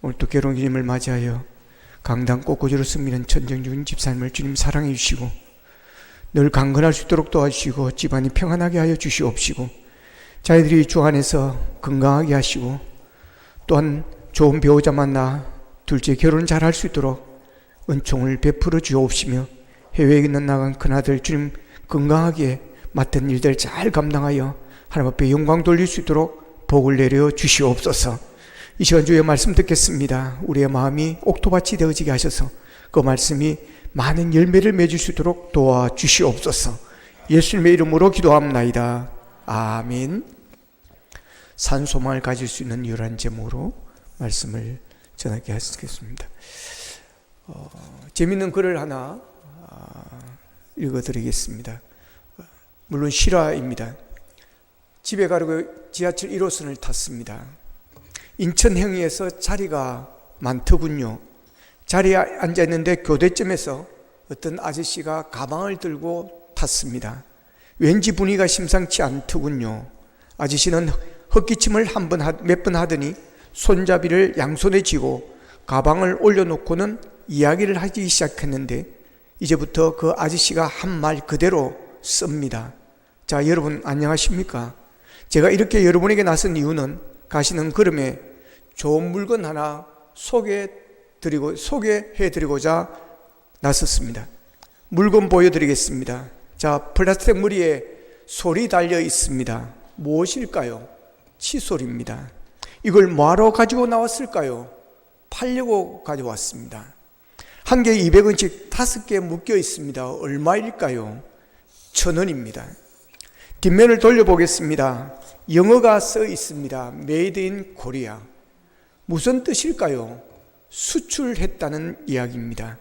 오늘도 괴로운 주님을 맞이하여 강단 꽃꽂이로 섬기는 천정준 집사님을 주님 사랑해 주시고 늘 강건할 수 있도록 도와주시고 집안이 평안하게 하여 주시옵시고 자녀들이 주 안에서 건강하게 하시고 또한 좋은 배우자 만나 둘째 결혼 잘할 수 있도록 은총을 베풀어 주옵시며 해외에 있는 나간 큰아들 주님 건강하게 맡은 일들 잘 감당하여 하나님 앞에 영광 돌릴 수 있도록 복을 내려 주시옵소서. 이 시간 주의 말씀 듣겠습니다. 우리의 마음이 옥토밭이 되어지게 하셔서 그 말씀이 많은 열매를 맺을 수 있도록 도와주시옵소서. 예수님의 이름으로 기도합나이다. 아멘. 산소망을 가질 수 있는 유일한 제목으로 말씀을 전하게 하겠습니다. 재미있는 글을 하나 읽어드리겠습니다. 물론 실화입니다. 집에 가려고 지하철 1호선을 탔습니다. 인천행에서 자리가 많더군요. 자리에 앉아있는데 교대점에서 어떤 아저씨가 가방을 들고 탔습니다. 왠지 분위기가 심상치 않더군요. 아저씨는 헛기침을 몇 번 하더니 손잡이를 양손에 쥐고 가방을 올려놓고는 이야기를 하기 시작했는데 이제부터 그 아저씨가 한 말 그대로 씁니다. 자, 여러분 안녕하십니까? 제가 이렇게 여러분에게 나선 이유는 가시는 걸음에 좋은 물건 하나 소개해드리고자 나섰습니다. 물건 보여드리겠습니다. 자, 플라스틱 무리에 솔이 달려 있습니다. 무엇일까요? 칫솔입니다. 이걸 뭐하러 가지고 나왔을까요? 팔려고 가져왔습니다. 한 개에 200원씩 5개 묶여 있습니다. 얼마일까요? 1,000원입니다. 뒷면을 돌려보겠습니다. 영어가 써 있습니다. Made in Korea. 무슨 뜻일까요? 수출했다는 이야기입니다.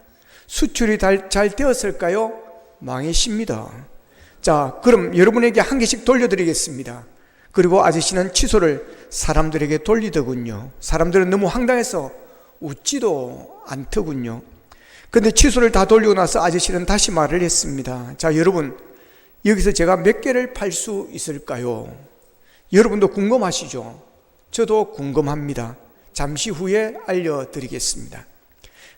수출이 잘 되었을까요? 망했습니다. 자, 그럼 여러분에게 한 개씩 돌려드리겠습니다. 그리고 아저씨는 칫솔을 사람들에게 돌리더군요. 사람들은 너무 황당해서 웃지도 않더군요. 근데 칫솔을 다 돌리고 나서 아저씨는 다시 말을 했습니다. 자, 여러분, 여기서 제가 몇 개를 팔 수 있을까요? 여러분도 궁금하시죠? 저도 궁금합니다. 잠시 후에 알려드리겠습니다.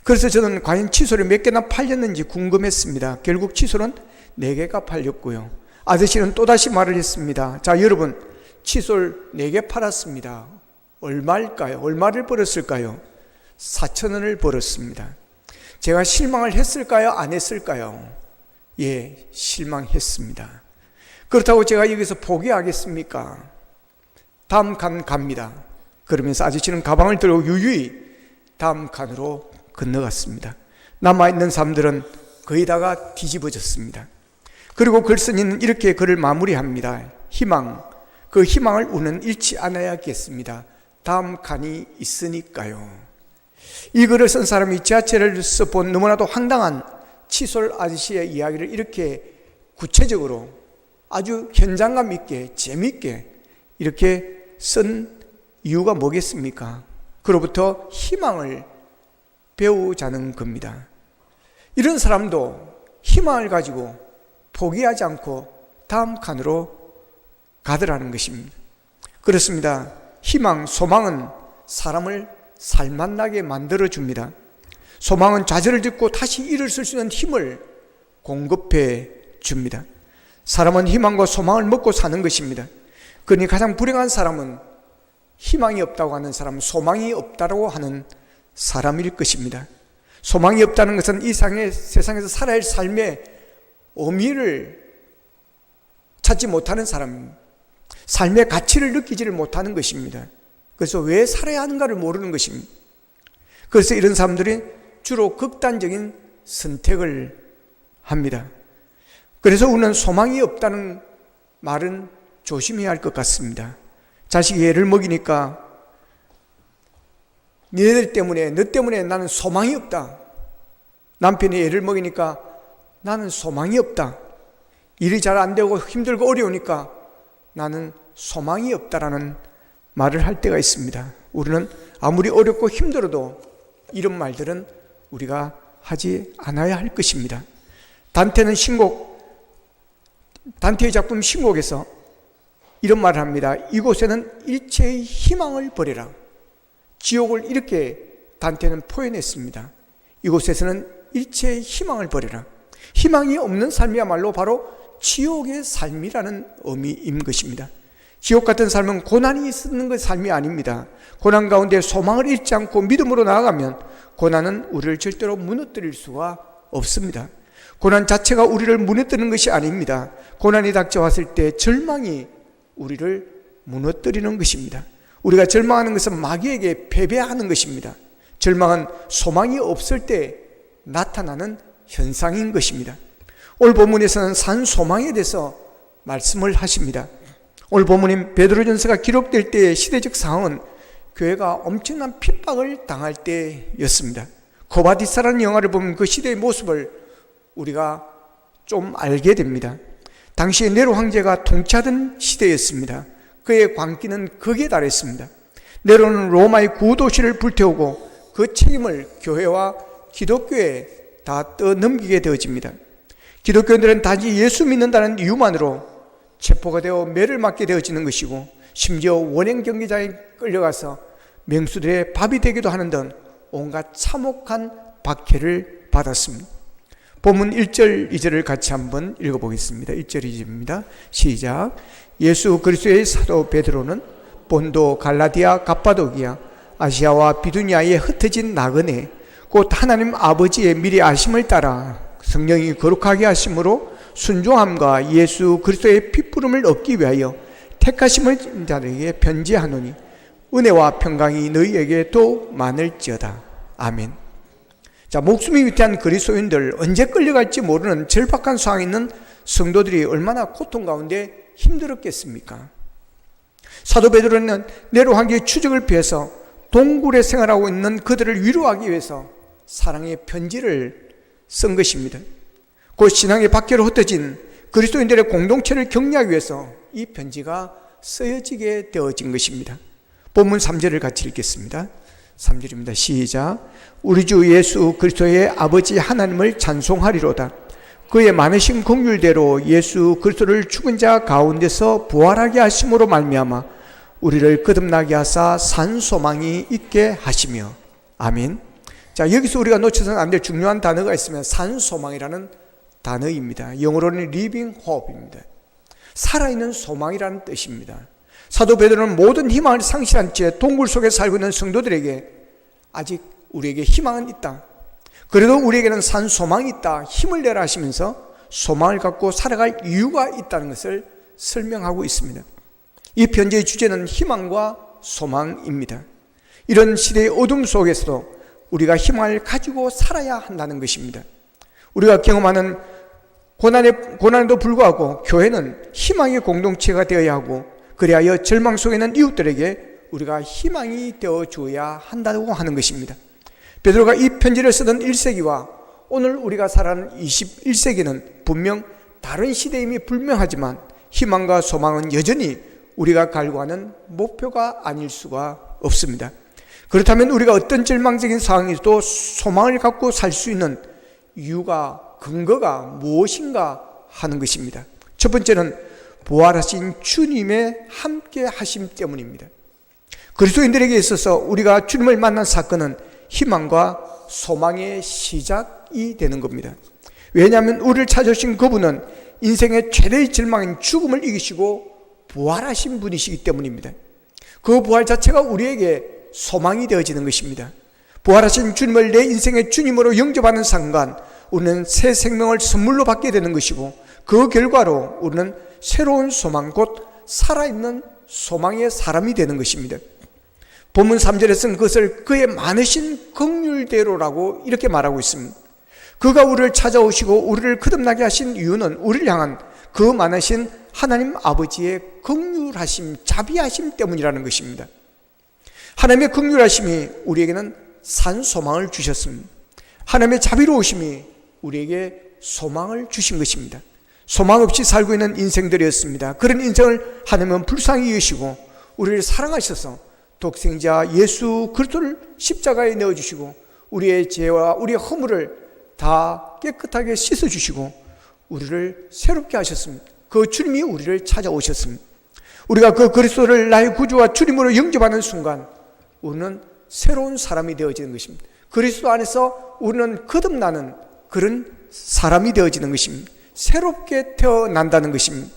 그래서 저는 과연 칫솔이 몇 개나 팔렸는지 궁금했습니다. 결국 칫솔은 4개가 팔렸고요. 아저씨는 또다시 말을 했습니다. 자, 여러분, 칫솔 4개 팔았습니다. 얼마일까요? 얼마를 벌었을까요? 4,000원을 벌었습니다. 제가 실망을 했을까요? 안 했을까요? 예, 실망했습니다. 그렇다고 제가 여기서 포기하겠습니까? 다음 칸 갑니다. 그러면서 아저씨는 가방을 들고 유유히 다음 칸으로 건너갔습니다. 남아있는 사람들은 거의 다가 뒤집어졌습니다. 그리고 글쓴이는 이렇게 글을 마무리합니다. 희망, 그 희망을 우리는 잃지 않아야겠습니다. 다음 칸이 있으니까요. 이 글을 쓴 사람이 지하철을 써본 너무나도 황당한 칫솔 아저씨의 이야기를 이렇게 구체적으로 아주 현장감 있게 재미있게 이렇게 쓴 이유가 뭐겠습니까? 그로부터 희망을 배우자는 겁니다. 이런 사람도 희망을 가지고 포기하지 않고 다음 칸으로 가더라는 것입니다. 그렇습니다. 희망, 소망은 사람을 살맛나게 만들어줍니다. 소망은 좌절을 듣고 다시 일을 쓸 수 있는 힘을 공급해 줍니다. 사람은 희망과 소망을 먹고 사는 것입니다. 그러니 가장 불행한 사람은 희망이 없다고 하는 사람, 소망이 없다고 하는 사람일 것입니다. 소망이 없다는 것은 이 세상에서 살아야 할 삶의 의미를 찾지 못하는 사람입니다. 삶의 가치를 느끼지를 못하는 것입니다. 그래서 왜 살아야 하는가를 모르는 것입니다. 그래서 이런 사람들이 주로 극단적인 선택을 합니다. 그래서 우리는 소망이 없다는 말은 조심해야 할 것 같습니다. 자식이 애를 먹이니까 너희들 때문에, 너 때문에 나는 소망이 없다. 남편이 애를 먹이니까 나는 소망이 없다. 일이 잘 안 되고 힘들고 어려우니까 나는 소망이 없다라는 말을 할 때가 있습니다. 우리는 아무리 어렵고 힘들어도 이런 말들은 우리가 하지 않아야 할 것입니다. 단테의 작품 신곡에서 이런 말을 합니다. 이곳에는 일체의 희망을 버려라. 지옥을 이렇게 단테는 표현했습니다. 이곳에서는 일체의 희망을 버려라. 희망이 없는 삶이야말로 바로 지옥의 삶이라는 의미인 것입니다. 지옥 같은 삶은 고난이 있는 것 삶이 아닙니다. 고난 가운데 소망을 잃지 않고 믿음으로 나아가면 고난은 우리를 절대로 무너뜨릴 수가 없습니다. 고난 자체가 우리를 무너뜨리는 것이 아닙니다. 고난이 닥쳐왔을 때 절망이 우리를 무너뜨리는 것입니다. 우리가 절망하는 것은 마귀에게 패배하는 것입니다. 절망은 소망이 없을 때 나타나는 현상인 것입니다. 오늘 본문에서는 산 소망에 대해서 말씀을 하십니다. 오늘 본문인 베드로전서가 기록될 때의 시대적 상황은 교회가 엄청난 핍박을 당할 때였습니다. 코바디사라는 영화를 보면 그 시대의 모습을 우리가 좀 알게 됩니다. 당시에 네로 황제가 통치하던 시대였습니다. 그의 광기는 극에 달했습니다. 네로는 로마의 구도시를 불태우고 그 책임을 교회와 기독교에 다 떠넘기게 되어집니다. 기독교인들은 단지 예수 믿는다는 이유만으로 체포가 되어 매를 맞게 되어지는 것이고, 심지어 원형 경기장에 끌려가서 맹수들의 밥이 되기도 하는 등 온갖 참혹한 박해를 받았습니다. 본문 1절 2절을 같이 한번 읽어보겠습니다. 1절 2절입니다. 시작. 예수 그리스도의 사도 베드로는 본도, 갈라디아, 갑바도기아, 아시아와 비두니아에 흩어진 나그네, 곧 하나님 아버지의 미리 아심을 따라 성령이 거룩하게 하심으로 순종함과 예수 그리스도의 핏부름을 얻기 위하여 택하심을 자들에게 편지하노니 은혜와 평강이 너희에게 더욱 많을지어다. 아멘. 자, 목숨이 위태한 그리스도인들, 언제 끌려갈지 모르는 절박한 상황에 있는 성도들이 얼마나 고통 가운데 힘들었겠습니까? 사도 베드로는 네로 황제의 추적을 피해서 동굴에 생활하고 있는 그들을 위로하기 위해서 사랑의 편지를 쓴 것입니다. 곧 신앙의 박해로 흩어진 그리스도인들의 공동체를 격려하기 위해서 이 편지가 쓰여지게 되어진 것입니다. 본문 3절을 같이 읽겠습니다. 3절입니다. 시작. 우리 주 예수 그리스도의 아버지 하나님을 찬송하리로다. 그의 많으신 긍휼대로 예수 그리스도를 죽은 자 가운데서 부활하게 하심으로 말미암아 우리를 거듭나게 하사 산 소망이 있게 하시며. 아멘. 자, 여기서 우리가 놓쳐서는 안 될 중요한 단어가 있으면 산 소망이라는 단어입니다. 영어로는 living hope입니다. 살아있는 소망이라는 뜻입니다. 사도 베드로는 모든 희망을 상실한 채 동굴 속에 살고 있는 성도들에게 아직 우리에게 희망은 있다, 그래도 우리에게는 산 소망이 있다, 힘을 내라 하시면서 소망을 갖고 살아갈 이유가 있다는 것을 설명하고 있습니다. 이 편지의 주제는 희망과 소망입니다. 이런 시대의 어둠 속에서도 우리가 희망을 가지고 살아야 한다는 것입니다. 우리가 경험하는 고난에도 불구하고 교회는 희망의 공동체가 되어야 하고, 그리하여 절망 속에 있는 이웃들에게 우리가 희망이 되어줘야 한다고 하는 것입니다. 베드로가 이 편지를 쓰던 1세기와 오늘 우리가 살아가는 21세기는 분명 다른 시대임이 분명하지만 희망과 소망은 여전히 우리가 갈구하는 목표가 아닐 수가 없습니다. 그렇다면 우리가 어떤 절망적인 상황에서도 소망을 갖고 살 수 있는 이유가, 근거가 무엇인가 하는 것입니다. 첫 번째는 부활하신 주님의 함께 하심 때문입니다. 그리스도인들에게 있어서 우리가 주님을 만난 사건은 희망과 소망의 시작이 되는 겁니다. 왜냐하면 우리를 찾아오신 그분은 인생의 최대의 절망인 죽음을 이기시고 부활하신 분이시기 때문입니다. 그 부활 자체가 우리에게 소망이 되어지는 것입니다. 부활하신 주님을 내 인생의 주님으로 영접하는 순간 우리는 새 생명을 선물로 받게 되는 것이고, 그 결과로 우리는 새로운 소망, 곧 살아있는 소망의 사람이 되는 것입니다. 본문 3절에서는 그것을 그의 많으신 긍휼대로라고 이렇게 말하고 있습니다. 그가 우리를 찾아오시고 우리를 거듭나게 하신 이유는 우리를 향한 그 많으신 하나님 아버지의 긍휼하심, 자비하심 때문이라는 것입니다. 하나님의 긍휼하심이 우리에게는 산 소망을 주셨습니다. 하나님의 자비로우심이 우리에게 소망을 주신 것입니다. 소망 없이 살고 있는 인생들이었습니다. 그런 인생을 하나님은 불쌍히 여기시고 우리를 사랑하셔서 독생자 예수 그리스도를 십자가에 넣어주시고 우리의 죄와 우리의 허물을 다 깨끗하게 씻어주시고 우리를 새롭게 하셨습니다. 그 주님이 우리를 찾아오셨습니다. 우리가 그 그리스도를 나의 구주와 주님으로 영접하는 순간 우리는 새로운 사람이 되어지는 것입니다. 그리스도 안에서 우리는 거듭나는 그런 사람이 되어지는 것입니다. 새롭게 태어난다는 것입니다.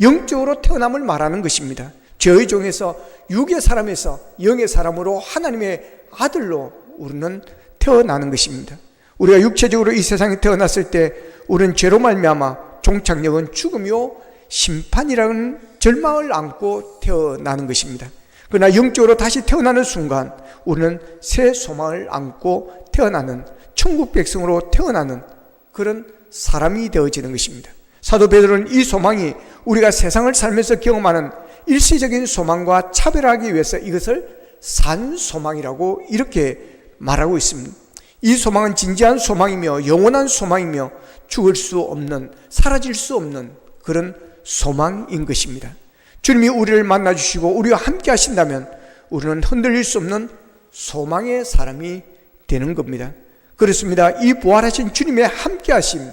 영적으로 태어남을 말하는 것입니다. 죄의 종에서 육의 사람에서 영의 사람으로 하나님의 아들로 우리는 태어나는 것입니다. 우리가 육체적으로 이 세상에 태어났을 때 우리는 죄로 말미암아 종착역은 죽음이요 심판이라는 절망을 안고 태어나는 것입니다. 그러나 영적으로 다시 태어나는 순간 우리는 새 소망을 안고 태어나는 천국 백성으로 태어나는 그런 사람이 되어지는 것입니다. 사도 베드로는 이 소망이 우리가 세상을 살면서 경험하는 일시적인 소망과 차별하기 위해서 이것을 산 소망이라고 이렇게 말하고 있습니다. 이 소망은 진지한 소망이며 영원한 소망이며 죽을 수 없는, 사라질 수 없는 그런 소망인 것입니다. 주님이 우리를 만나주시고 우리와 함께 하신다면 우리는 흔들릴 수 없는 소망의 사람이 되는 겁니다. 그렇습니다. 이 부활하신 주님의 함께 하심,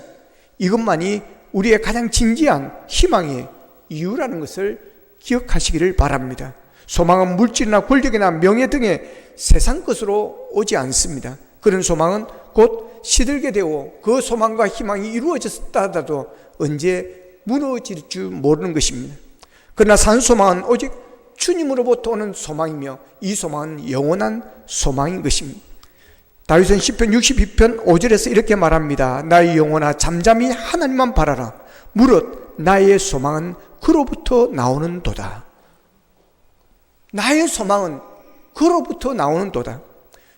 이것만이 우리의 가장 진지한 희망의 이유라는 것을 기억하시기를 바랍니다. 소망은 물질이나 권력이나 명예 등의 세상 것으로 오지 않습니다. 그런 소망은 곧 시들게 되고 그 소망과 희망이 이루어졌다 하더라도 언제 무너질 줄 모르는 것입니다. 그러나 산 소망은 오직 주님으로부터 오는 소망이며 이 소망은 영원한 소망인 것입니다. 다윗은 시편 62편 5절에서 이렇게 말합니다. 나의 영혼아 잠잠히 하나님만 바라라. 무릇 나의 소망은 그로부터 나오는도다. 나의 소망은 그로부터 나오는도다.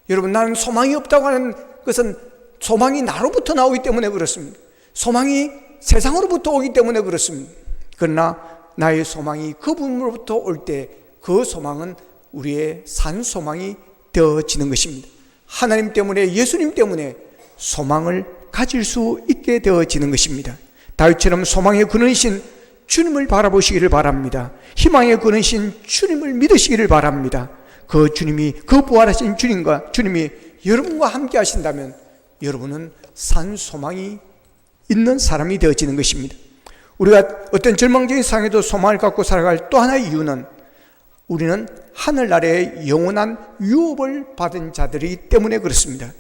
여러분, 나는 소망이 없다고 하는 것은 소망이 나로부터 나오기 때문에 그렇습니다. 소망이 세상으로부터 오기 때문에 그렇습니다. 그러나 나의 소망이 그분으로부터 올 때 그 소망은 우리의 산 소망이 되어지는 것입니다. 하나님 때문에, 예수님 때문에 소망을 가질 수 있게 되어지는 것입니다. 다윗처럼 소망의 근원이신 주님을 바라보시기를 바랍니다. 희망의 근원이신 주님을 믿으시기를 바랍니다. 그 주님이, 그 부활하신 주님이 여러분과 함께 하신다면 여러분은 산 소망이 있는 사람이 되어지는 것입니다. 우리가 어떤 절망적인 상황에도 소망을 갖고 살아갈 또 하나의 이유는 우리는 하늘나라의 영원한 유업을 받은 자들이기 때문에 그렇습니다.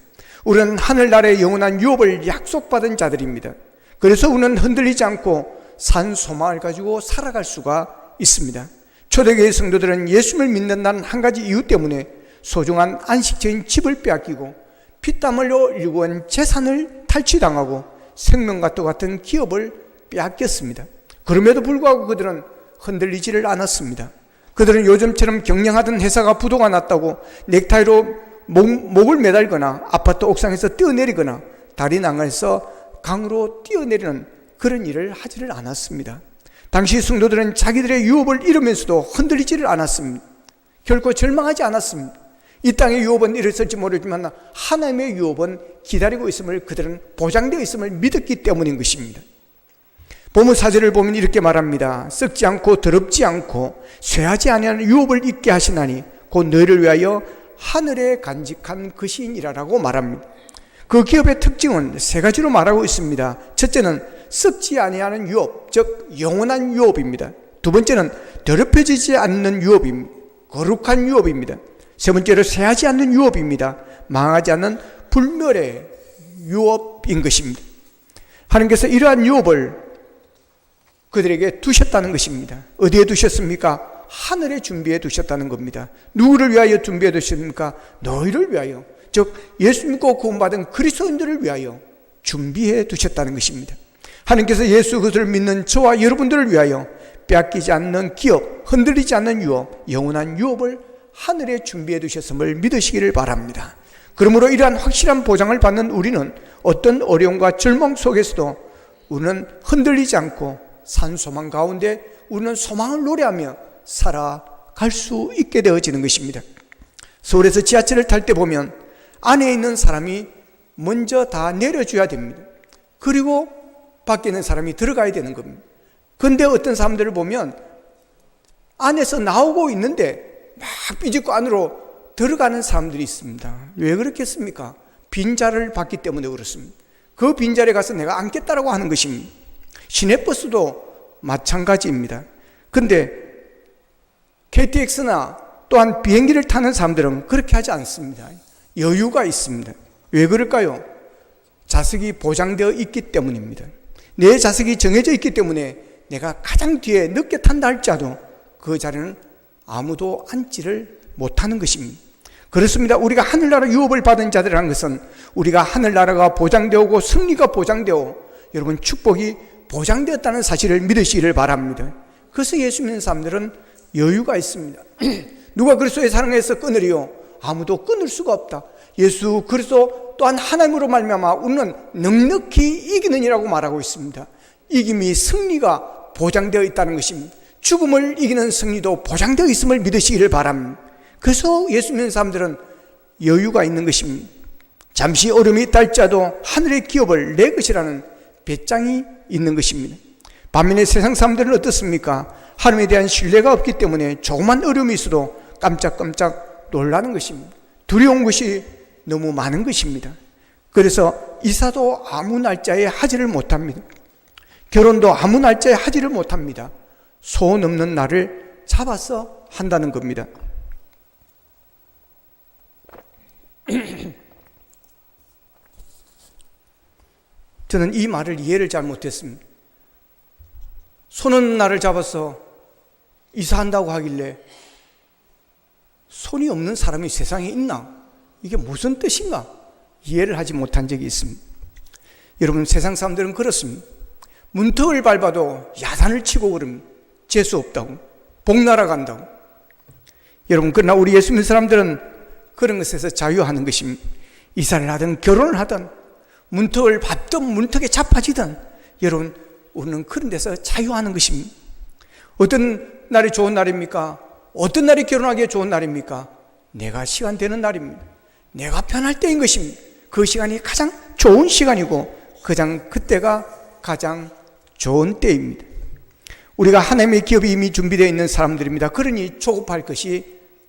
우리는 하늘나라의 영원한 유업을 약속받은 자들입니다. 그래서 우리는 흔들리지 않고 산 소망을 가지고 살아갈 수가 있습니다. 초대교회 성도들은 예수를 믿는다는 한 가지 이유 때문에 소중한 안식처인 집을 빼앗기고 피땀흘려 일구한 재산을 탈취당하고 생명과 똑같은 기업을 빼앗겼습니다. 그럼에도 불구하고 그들은 흔들리지를 않았습니다. 그들은 요즘처럼 경영하던 회사가 부도가 났다고 넥타이로 목을 매달거나 아파트 옥상에서 뛰어내리거나 다리 난간에서 강으로 뛰어내리는 그런 일을 하지를 않았습니다. 당시 성도들은 자기들의 유업을 잃으면서도 흔들리지를 않았습니다. 결코 절망하지 않았습니다. 이 땅의 유업은 이랬을지 모르지만 하나님의 유업은 기다리고 있음을 그들은 보장되어 있음을 믿었기 때문인 것입니다. 본문 4절을 보면 이렇게 말합니다. 썩지 않고 더럽지 않고 쇠하지 아니하는 유업을 잊게 하시나니 곧 너희를 위하여 하늘에 간직한 것이니라라고 말합니다. 그 기업의 특징은 세 가지로 말하고 있습니다. 첫째는 썩지 아니하는 유업, 즉 영원한 유업입니다. 두 번째는 더럽혀지지 않는 유업입니다. 거룩한 유업입니다. 세 번째로 쇠하지 않는 유업입니다. 망하지 않는 불멸의 유업인 것입니다. 하나님께서 이러한 유업을 그들에게 두셨다는 것입니다. 어디에 두셨습니까? 하늘에 준비해 두셨다는 겁니다. 누구를 위하여 준비해 두셨습니까? 너희를 위하여, 즉 예수 믿고 구원받은 그리스도인들을 위하여 준비해 두셨다는 것입니다. 하나님께서 예수 그리스도를 믿는 저와 여러분들을 위하여 빼앗기지 않는 기업, 흔들리지 않는 유업, 영원한 유업을 하늘에 준비해 두셨음을 믿으시기를 바랍니다. 그러므로 이러한 확실한 보장을 받는 우리는 어떤 어려움과 절망 속에서도 우리는 흔들리지 않고 산 소망 가운데 우리는 소망을 노래하며 살아갈 수 있게 되어지는 것입니다. 서울에서 지하철을 탈 때 보면 안에 있는 사람이 먼저 다 내려줘야 됩니다. 그리고 밖에 있는 사람이 들어가야 되는 겁니다. 그런데 어떤 사람들을 보면 안에서 나오고 있는데 막 삐집고 안으로 들어가는 사람들이 있습니다. 왜 그렇겠습니까? 빈자리를 받기 때문에 그렇습니다. 그 빈자리에 가서 내가 앉겠다라고 하는 것입니다. 시내버스도 마찬가지입니다. 근데 KTX나 또한 비행기를 타는 사람들은 그렇게 하지 않습니다. 여유가 있습니다. 왜 그럴까요? 좌석이 보장되어 있기 때문입니다. 내 좌석이 정해져 있기 때문에 내가 가장 뒤에 늦게 탄다 할지라도 그 자리는 아무도 앉지를 못하는 것입니다. 그렇습니다. 우리가 하늘나라 유업을 받은 자들이라는 것은 우리가 하늘나라가 보장되고 승리가 보장되고 여러분 축복이 보장되었다는 사실을 믿으시기를 바랍니다. 그래서 예수 믿는 사람들은 여유가 있습니다. 누가 그리스도의 사랑에서 끊으리요? 아무도 끊을 수가 없다. 예수 그리스도 또한 하나님으로 말미암아 우리는 넉넉히 이기느니라고 말하고 있습니다. 이김이 승리가 보장되어 있다는 것입니다. 죽음을 이기는 승리도 보장되어 있음을 믿으시기를 바랍니다. 그래서 예수 믿는 사람들은 여유가 있는 것입니다. 잠시 어려움이 있다 할지라도 하늘의 기업을 내 것이라는 배짱이 있는 것입니다. 반면에 세상 사람들은 어떻습니까? 하나님에 대한 신뢰가 없기 때문에 조그만 어려움이 있어도 깜짝깜짝 놀라는 것입니다. 두려운 것이 너무 많은 것입니다. 그래서 이사도 아무 날짜에 하지를 못합니다. 결혼도 아무 날짜에 하지를 못합니다. 소원 없는 날을 잡아서 한다는 겁니다. 저는 이 말을 이해를 잘 못했습니다. 손 없는 날을 잡아서 이사한다고 하길래 손이 없는 사람이 세상에 있나? 이게 무슨 뜻인가? 이해를 하지 못한 적이 있습니다. 여러분, 세상 사람들은 그렇습니다. 문턱을 밟아도 야단을 치고 그러면 재수 없다고, 복 날아간다고. 여러분, 그러나 우리 예수 믿는 사람들은 그런 것에서 자유하는 것입니다. 이사를 하든 결혼을 하든 문턱을 밟든 문턱에 잡아지든 여러분, 우리는 그런 데서 자유하는 것입니다. 어떤 날이 좋은 날입니까? 어떤 날이 결혼하기에 좋은 날입니까? 내가 시간 되는 날입니다. 내가 편할 때인 것입니다. 그 시간이 가장 좋은 시간이고 그때가 가장 좋은 때입니다. 우리가 하나님의 기업이 이미 준비되어 있는 사람들입니다. 그러니 조급할 것이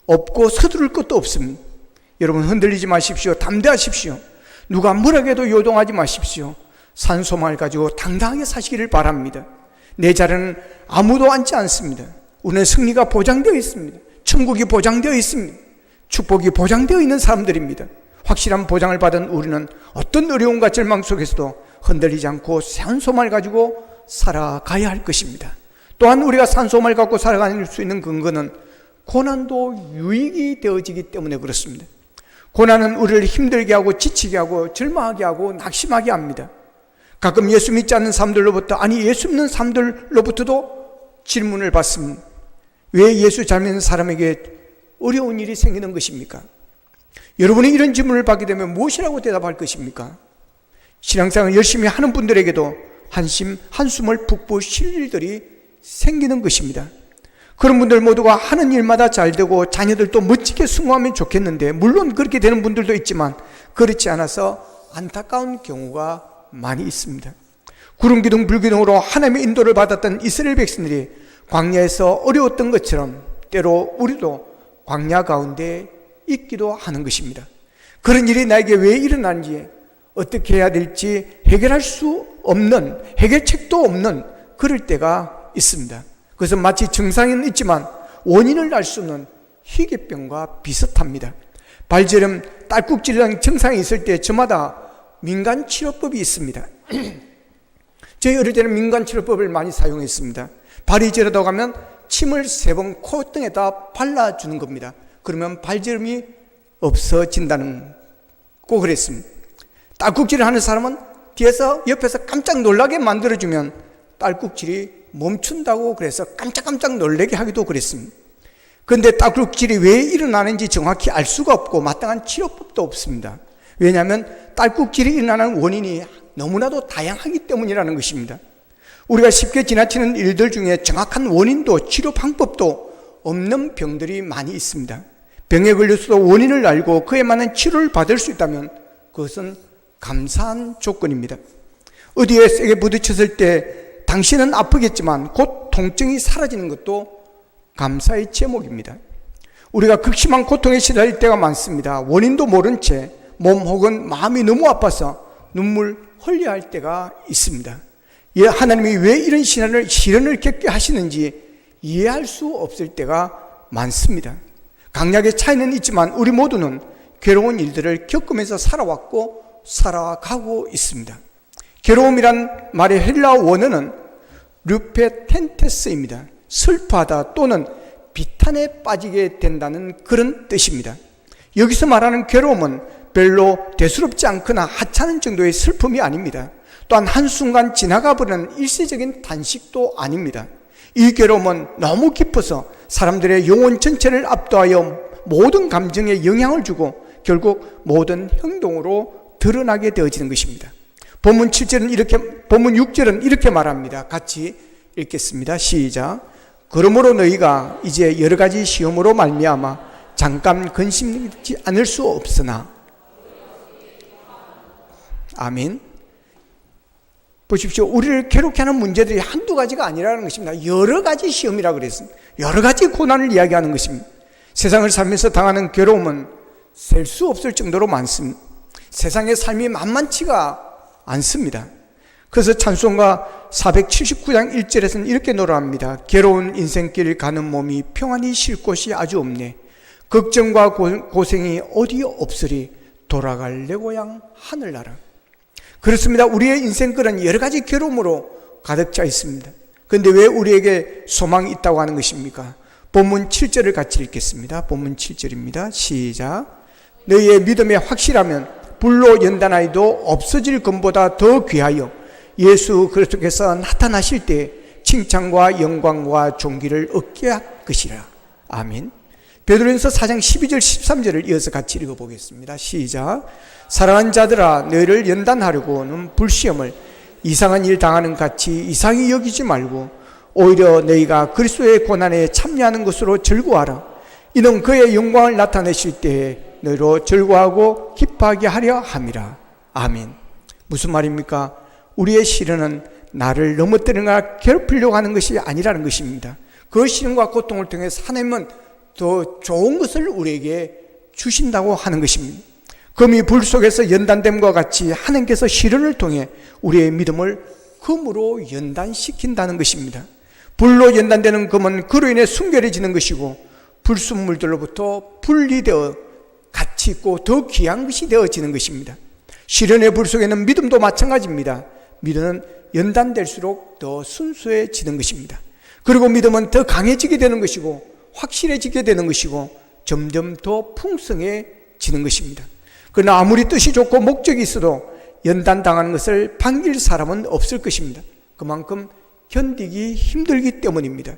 없고 서두를 것도 없습니다. 여러분, 흔들리지 마십시오. 담대하십시오. 누가 뭐라고 해도 요동하지 마십시오. 산소망을 가지고 당당하게 사시기를 바랍니다. 내 자리는 아무도 앉지 않습니다. 우리는 승리가 보장되어 있습니다. 천국이 보장되어 있습니다. 축복이 보장되어 있는 사람들입니다. 확실한 보장을 받은 우리는 어떤 어려움과 절망 속에서도 흔들리지 않고 산소망을 가지고 살아가야 할 것입니다. 또한 우리가 산소망을 갖고 살아갈 수 있는 근거는 고난도 유익이 되어지기 때문에 그렇습니다. 고난은 우리를 힘들게 하고 지치게 하고 절망하게 하고 낙심하게 합니다. 가끔 예수 믿지 않는 사람들로부터, 아니 예수 믿는 사람들로부터도 질문을 받습니다. 왜 예수 잘 믿는 사람에게 어려운 일이 생기는 것입니까? 여러분이 이런 질문을 받게 되면 무엇이라고 대답할 것입니까? 신앙생활을 열심히 하는 분들에게도 한숨을 푹푹 쉴 일들이 생기는 것입니다. 그런 분들 모두가 하는 일마다 잘 되고 자녀들도 멋지게 승화하면 좋겠는데, 물론 그렇게 되는 분들도 있지만 그렇지 않아서 안타까운 경우가 많이 있습니다. 구름기둥 불기둥으로 하나님의 인도를 받았던 이스라엘 백성들이 광야에서 어려웠던 것처럼 때로 우리도 광야 가운데 있기도 하는 것입니다. 그런 일이 나에게 왜 일어나는지, 어떻게 해야 될지 해결할 수 없는, 해결책도 없는 그럴 때가 있습니다. 그래서 마치 증상은 있지만 원인을 알 수 없는 희귀병과 비슷합니다. 발저림, 딸꾹질 등 증상이 있을 때 저마다 민간치료법이 있습니다. 저희 어릴 때는 민간치료법을 많이 사용했습니다. 발이 저러다고 하면 침을 3번 콧등에다 발라주는 겁니다. 그러면 발저림이 없어진다는 꼭 그랬습니다. 딸꾹질을 하는 사람은 뒤에서 옆에서 깜짝 놀라게 만들어주면 딸꾹질이 멈춘다고 그래서 깜짝깜짝 놀라게 하기도 그랬습니다. 그런데 딸꾹질이 왜 일어나는지 정확히 알 수가 없고 마땅한 치료법도 없습니다. 왜냐하면 딸꾹질이 일어나는 원인이 너무나도 다양하기 때문이라는 것입니다. 우리가 쉽게 지나치는 일들 중에 정확한 원인도 치료 방법도 없는 병들이 많이 있습니다. 병에 걸려서도 원인을 알고 그에 맞는 치료를 받을 수 있다면 그것은 감사한 조건입니다. 어디에 세게 부딪혔을 때 당신은 아프겠지만 곧 통증이 사라지는 것도 감사의 제목입니다. 우리가 극심한 고통에 시달릴 때가 많습니다. 원인도 모른 채 몸 혹은 마음이 너무 아파서 눈물 흘려야 할 때가 있습니다. 하나님이 왜 이런 시련을 겪게 하시는지 이해할 수 없을 때가 많습니다. 강약의 차이는 있지만 우리 모두는 괴로운 일들을 겪으면서 살아왔고 살아가고 있습니다. 괴로움이란 말의 헬라어 원어는 르페텐테스입니다. 슬퍼하다 또는 비탄에 빠지게 된다는 그런 뜻입니다. 여기서 말하는 괴로움은 별로 대수롭지 않거나 하찮은 정도의 슬픔이 아닙니다. 또한 한순간 지나가 버리는 일시적인 단식도 아닙니다. 이 괴로움은 너무 깊어서 사람들의 영혼 전체를 압도하여 모든 감정에 영향을 주고 결국 모든 행동으로 드러나게 되어지는 것입니다. 본문 6절은 이렇게 말합니다. 같이 읽겠습니다. 시작. 그러므로 너희가 이제 여러 가지 시험으로 말미암아 잠깐 근심하지 않을 수 없으나. 아멘. 보십시오. 우리를 괴롭게 하는 문제들이 한두 가지가 아니라는 것입니다. 여러 가지 시험이라고 그랬습니다. 여러 가지 고난을 이야기하는 것입니다. 세상을 살면서 당하는 괴로움은 셀 수 없을 정도로 많습니다. 세상의 삶이 만만치가 않습니다. 그래서 찬송가 479장 1절에서는 이렇게 노래합니다. 괴로운 인생길을 가는 몸이 평안히 쉴 곳이 아주 없네. 걱정과 고생이 어디 없으리 돌아갈 내 고향 하늘나라. 그렇습니다. 우리의 인생길은 여러 가지 괴로움으로 가득 차 있습니다. 그런데 왜 우리에게 소망이 있다고 하는 것입니까? 본문 7절을 같이 읽겠습니다. 본문 7절입니다. 시작. 너희의 믿음에 확실하면 불로 연단하여도 없어질 것보다 더 귀하여 예수 그리스도께서 나타나실 때 칭찬과 영광과 존귀를 얻게 할 것이라. 아멘. 베드로전서 4장 12절 13절을 이어서 같이 읽어보겠습니다. 시작. 사랑하는 자들아 너희를 연단하려고는 불시험을 이상한 일 당하는 같이 이상히 여기지 말고 오히려 너희가 그리스도의 고난에 참여하는 것으로 즐거워하라. 이는 그의 영광을 나타내실 때에 너희로 즐거워하고 기뻐하게 하려 함이라. 아멘. 무슨 말입니까? 우리의 시련은 나를 넘어뜨리거나 괴롭히려고 하는 것이 아니라는 것입니다. 그 시련과 고통을 통해서 하나님은 더 좋은 것을 우리에게 주신다고 하는 것입니다. 금이 불 속에서 연단됨과 같이 하나님께서 시련을 통해 우리의 믿음을 금으로 연단시킨다는 것입니다. 불로 연단되는 금은 그로 인해 순결해지는 것이고 불순물들로부터 분리되어 가치 있고 더 귀한 것이 되어지는 것입니다. 시련의 불 속에는 믿음도 마찬가지입니다. 믿음은 연단될수록 더 순수해지는 것입니다. 그리고 믿음은 더 강해지게 되는 것이고 확실해지게 되는 것이고 점점 더 풍성해지는 것입니다. 그러나 아무리 뜻이 좋고 목적이 있어도 연단당하는 것을 반길 사람은 없을 것입니다. 그만큼 견디기 힘들기 때문입니다.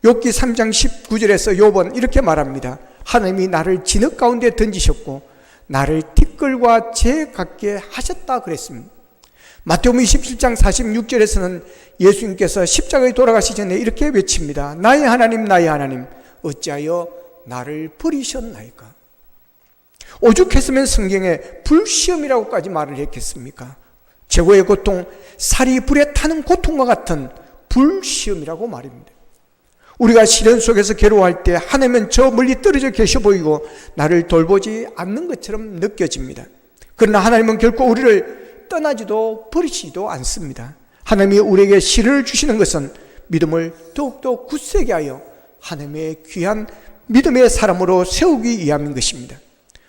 욥기 3장 19절에서 욥은 이렇게 말합니다. 하나님이 나를 진흙 가운데 던지셨고 나를 티끌과 재 같게 하셨다 그랬습니다. 마태복음 27장 46절에서는 예수님께서 십자가에 돌아가시기 전에 이렇게 외칩니다. 나의 하나님 나의 하나님 어찌하여 나를 버리셨나이까. 오죽했으면 성경에 불시험이라고까지 말을 했겠습니까? 최고의 고통, 살이 불에 타는 고통과 같은 불시험이라고 말입니다. 우리가 시련 속에서 괴로워할 때 하나님은 저 멀리 떨어져 계셔 보이고 나를 돌보지 않는 것처럼 느껴집니다. 그러나 하나님은 결코 우리를 떠나지도 버리시지도 않습니다. 하나님이 우리에게 시련을 주시는 것은 믿음을 더욱더 굳세게 하여 하나님의 귀한 믿음의 사람으로 세우기 위함인 것입니다.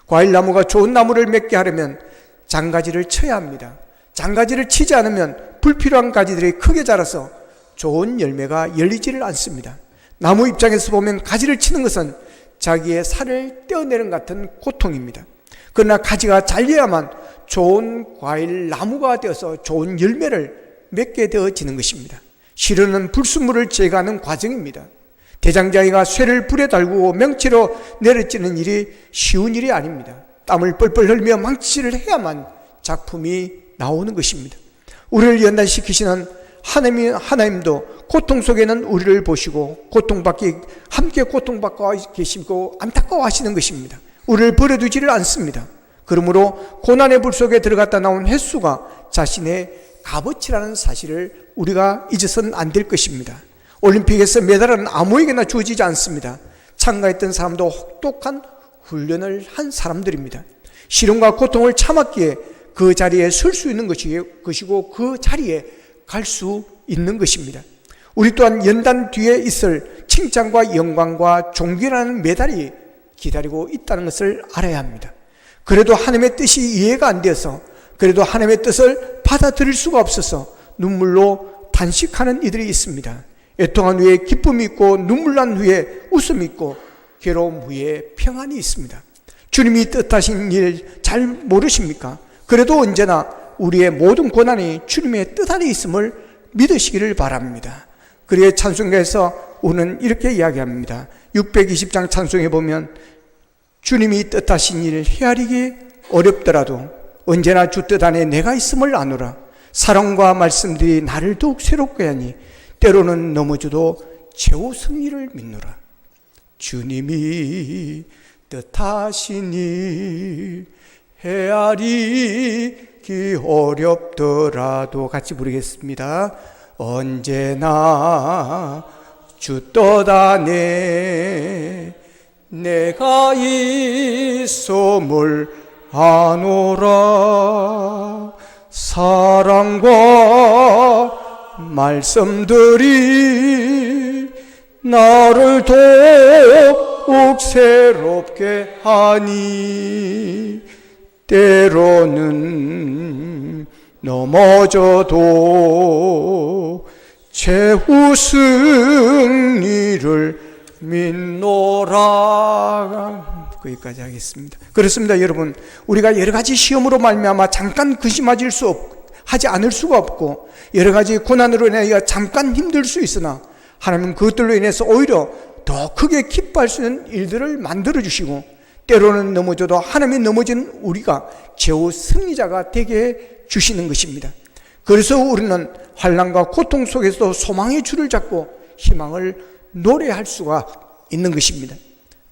과일나무가 좋은 나무를 맺게 하려면 장가지를 쳐야 합니다. 장가지를 치지 않으면 불필요한 가지들이 크게 자라서 좋은 열매가 열리지를 않습니다. 나무 입장에서 보면 가지를 치는 것은 자기의 살을 떼어내는 같은 고통입니다. 그러나 가지가 잘려야만 좋은 과일 나무가 되어서 좋은 열매를 맺게 되어지는 것입니다. 시련은 불순물을 제거하는 과정입니다. 대장장이가 쇠를 불에 달구고 명치로 내려찌는 일이 쉬운 일이 아닙니다. 땀을 뻘뻘 흘리며 망치질을 해야만 작품이 나오는 것입니다. 우리를 연단시키시는 하나님도 고통 속에는 우리를 보시고 함께 고통받고 계시고 안타까워하시는 것입니다. 우리를 버려두지를 않습니다. 그러므로 고난의 불 속에 들어갔다 나온 횟수가 자신의 값어치라는 사실을 우리가 잊어서는 안 될 것입니다. 올림픽에서 메달은 아무에게나 주어지지 않습니다. 참가했던 사람도 혹독한 훈련을 한 사람들입니다. 시련과 고통을 참았기에 그 자리에 설 수 있는 것이고 그 자리에 갈 수 있는 것입니다. 우리 또한 연단 뒤에 있을 칭찬과 영광과 존귀라는 메달이 기다리고 있다는 것을 알아야 합니다. 그래도 하나님의 뜻이 이해가 안 돼서, 그래도 하나님의 뜻을 받아들일 수가 없어서 눈물로 단식하는 이들이 있습니다. 애통한 후에 기쁨이 있고, 눈물 난 후에 웃음이 있고, 괴로움 후에 평안이 있습니다. 주님이 뜻하신 일 잘 모르십니까? 그래도 언제나 우리의 모든 고난이 주님의 뜻 안에 있음을 믿으시기를 바랍니다. 그리고 찬송가에서 오늘 이렇게 이야기합니다. 620장 찬송에 보면 주님이 뜻하신 일을 헤아리기 어렵더라도 언제나 주 뜻 안에 내가 있음을 아노라. 사랑과 말씀들이 나를 더욱 새롭게 하니 때로는 넘어져도 최후 승리를 믿노라. 주님이 뜻하신 일 헤아리기 어렵더라도 같이 부르겠습니다. 언제나 주 뜻 안에 내가 있음을 아노라. 사랑과 말씀들이 나를 더욱 새롭게 하니 때로는 넘어져도 최후 승리를 믿노라. 거기까지 하겠습니다. 그렇습니다, 여러분. 우리가 여러 가지 시험으로 말미암아 잠깐 하지 않을 수가 없고, 여러 가지 고난으로 인하여 잠깐 힘들 수 있으나 하나님은 그것들로 인해서 오히려 더 크게 기뻐할 수 있는 일들을 만들어 주시고, 때로는 넘어져도 하나님이 넘어진 우리가 최후 승리자가 되게 주시는 것입니다. 그래서 우리는 환난과 고통 속에서도 소망의 줄을 잡고 희망을 노래할 수가 있는 것입니다.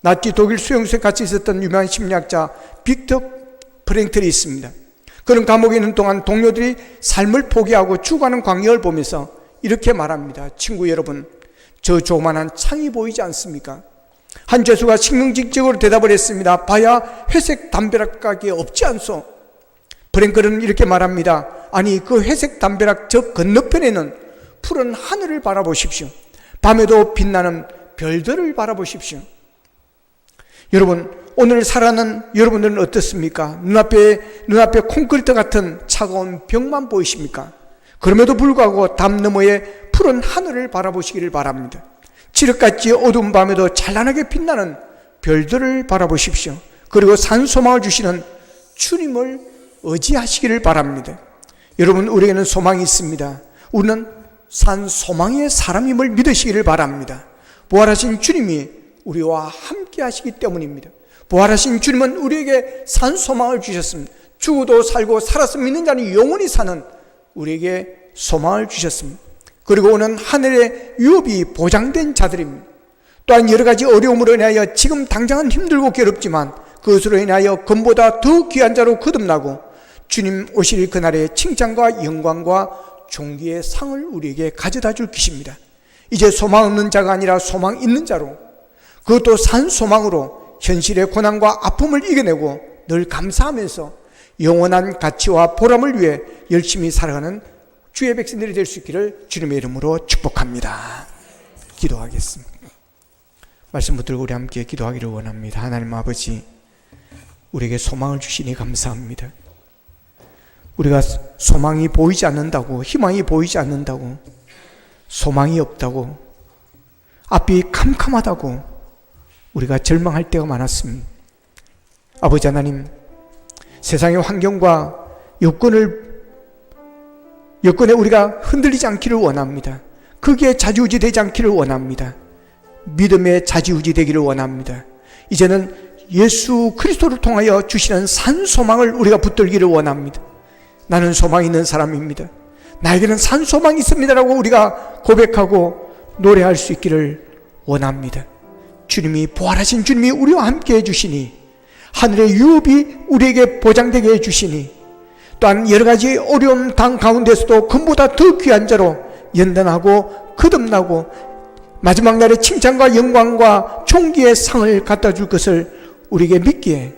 나치 독일 수용소에 같이 있었던 유명한 심리학자 빅터 프랭클이 있습니다. 그런 감옥에 있는 동안 동료들이 삶을 포기하고 죽어가는 광경을 보면서 이렇게 말합니다. 친구 여러분, 저 조그만한 창이 보이지 않습니까? 한 죄수가 식명직적으로 대답을 했습니다. 봐야 회색 담벼락가게 없지 않소? 프랭클은 이렇게 말합니다. 아니, 그 회색 담벼락 저 건너편에는 푸른 하늘을 바라보십시오. 밤에도 빛나는 별들을 바라보십시오. 여러분, 오늘 살아가는 여러분들은 어떻습니까? 눈앞에 콘크리트 같은 차가운 벽만 보이십니까? 그럼에도 불구하고 담 너머에 푸른 하늘을 바라보시기를 바랍니다. 칠흑같이 어두운 밤에도 찬란하게 빛나는 별들을 바라보십시오. 그리고 산소망을 주시는 주님을 의지하시기를 바랍니다. 여러분, 우리에게는 소망이 있습니다. 우리는 산소망의 사람임을 믿으시기를 바랍니다. 부활하신 주님이 우리와 함께 하시기 때문입니다. 부활하신 주님은 우리에게 산소망을 주셨습니다. 죽어도 살고 살아서 믿는 자는 영원히 사는 우리에게 소망을 주셨습니다. 그리고 오는 하늘의 유업이 보장된 자들입니다. 또한 여러 가지 어려움으로 인하여 지금 당장은 힘들고 괴롭지만 그것으로 인하여 금보다 더 귀한 자로 거듭나고 주님 오실 그날의 칭찬과 영광과 존귀의 상을 우리에게 가져다 줄 것입니다. 이제 소망 없는 자가 아니라 소망 있는 자로, 그것도 산 소망으로 현실의 고난과 아픔을 이겨내고 늘 감사하면서 영원한 가치와 보람을 위해 열심히 살아가는 주의 백성들이 될 수 있기를 주님의 이름으로 축복합니다. 기도하겠습니다. 말씀 붙들고 우리 함께 기도하기를 원합니다. 하나님 아버지, 우리에게 소망을 주시니 감사합니다. 우리가 소망이 보이지 않는다고, 희망이 보이지 않는다고, 소망이 없다고, 앞이 캄캄하다고 우리가 절망할 때가 많았습니다. 아버지 하나님, 세상의 환경과 여건에 우리가 흔들리지 않기를 원합니다. 거기에 좌지우지 되지 않기를 원합니다. 믿음에 좌지우지 되기를 원합니다. 이제는 예수 그리스도를 통하여 주시는 산 소망을 우리가 붙들기를 원합니다. 나는 소망 있는 사람입니다. 나에게는 산 소망이 있습니다라고 우리가 고백하고 노래할 수 있기를 원합니다. 주님이, 부활하신 주님이 우리와 함께 해주시니, 하늘의 유업이 우리에게 보장되게 해주시니, 또한 여러 가지 어려움 당 가운데서도 금보다 더 귀한 자로 연단하고 거듭나고 마지막 날에 칭찬과 영광과 존귀의 상을 갖다 줄 것을 우리에게 믿기에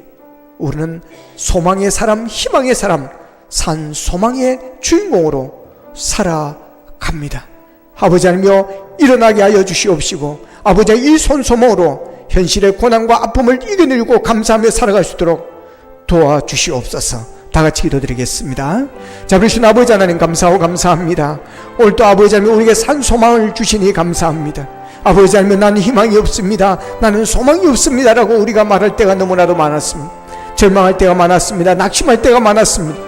우리는 소망의 사람, 희망의 사람, 산 소망의 주인공으로 살아갑니다. 아버지 하나님여, 일어나게 하여 주시옵시고, 아버지의 이 손소망으로 현실의 고난과 아픔을 이겨내고 감사하며 살아갈 수 있도록 도와주시옵소서. 다 같이 기도드리겠습니다. 자, 그러신 아버지 하나님 감사하고 감사합니다. 오늘도 아버지 하나님 우리에게 산 소망을 주시니 감사합니다. 아버지 하나님 나는 희망이 없습니다, 나는 소망이 없습니다 라고 우리가 말할 때가 너무나도 많았습니다. 절망할 때가 많았습니다. 낙심할 때가 많았습니다.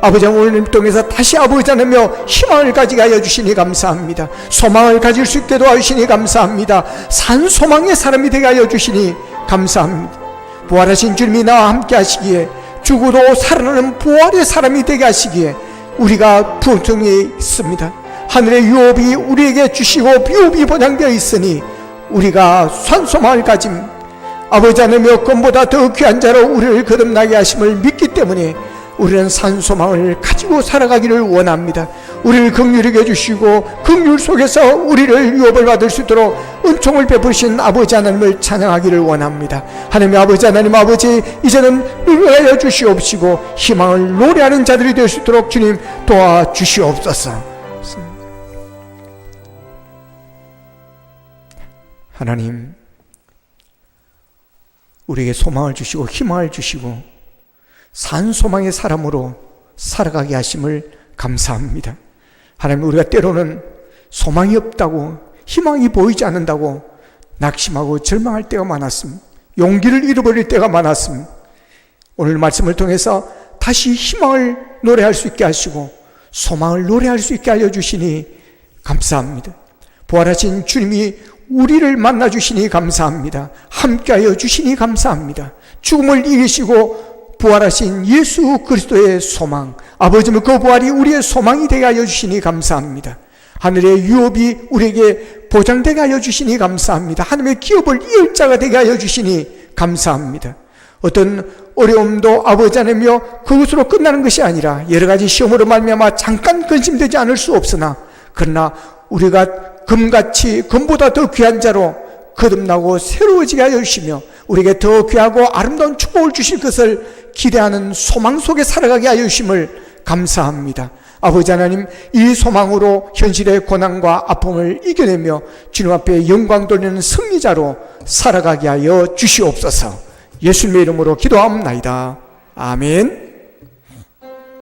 아버지 하나님 오늘 통해서 다시 아버지 하나님여 희망을 가지게 하여 주시니 감사합니다. 소망을 가질 수 있게 도와주시니 감사합니다. 산 소망의 사람이 되게 하여 주시니 감사합니다. 부활하신 주님이 나와 함께 하시기에 죽어도 살아나는 부활의 사람이 되게 하시기에 우리가 부정해 있습니다. 하늘의 유업이 우리에게 주시고 유업이 보장되어 있으니 우리가 산소망을 가짐 아버지 하나님여 금보다 더 귀한 자로 우리를 거듭나게 하심을 믿기 때문에 우리는 산소망을 가지고 살아가기를 원합니다. 우리를 긍휼히 여주시고 긍휼 속에서 우리를 유업을 받을 수 있도록 은총을 베푸신 아버지 하나님을 찬양하기를 원합니다. 하나님의 아버지 하나님 아버지 이제는 노래하여 주시옵시고 희망을 노래하는 자들이 될 수 있도록 주님 도와주시옵소서. 하나님 우리에게 소망을 주시고 희망을 주시고 산 소망의 사람으로 살아가게 하심을 감사합니다. 하나님 우리가 때로는 소망이 없다고 희망이 보이지 않는다고 낙심하고 절망할 때가 많았습니다. 용기를 잃어버릴 때가 많았습니다. 오늘 말씀을 통해서 다시 희망을 노래할 수 있게 하시고 소망을 노래할 수 있게 하여 주시니 감사합니다. 부활하신 주님이 우리를 만나 주시니 감사합니다. 함께하여 주시니 감사합니다. 죽음을 이기시고 부활하신 예수 그리스도의 소망, 아버지는 그 부활이 우리의 소망이 되게 하여 주시니 감사합니다. 하늘의 유업이 우리에게 보장되게 하여 주시니 감사합니다. 하나님의 기업을 이을 자가 되게 하여 주시니 감사합니다. 어떤 어려움도 아버지 하나님이여 그것으로 끝나는 것이 아니라 여러 가지 시험으로 말미암아 잠깐 근심되지 않을 수 없으나 그러나 우리가 금같이 금보다 더 귀한 자로 거듭나고 새로워지게 하여 주시며 우리에게 더 귀하고 아름다운 축복을 주실 것을 기대하는 소망 속에 살아가게 하여 주심을 감사합니다. 아버지 하나님 이 소망으로 현실의 고난과 아픔을 이겨내며 주님 앞에 영광 돌리는 승리자로 살아가게 하여 주시옵소서. 예수님의 이름으로 기도하옵나이다. 아멘.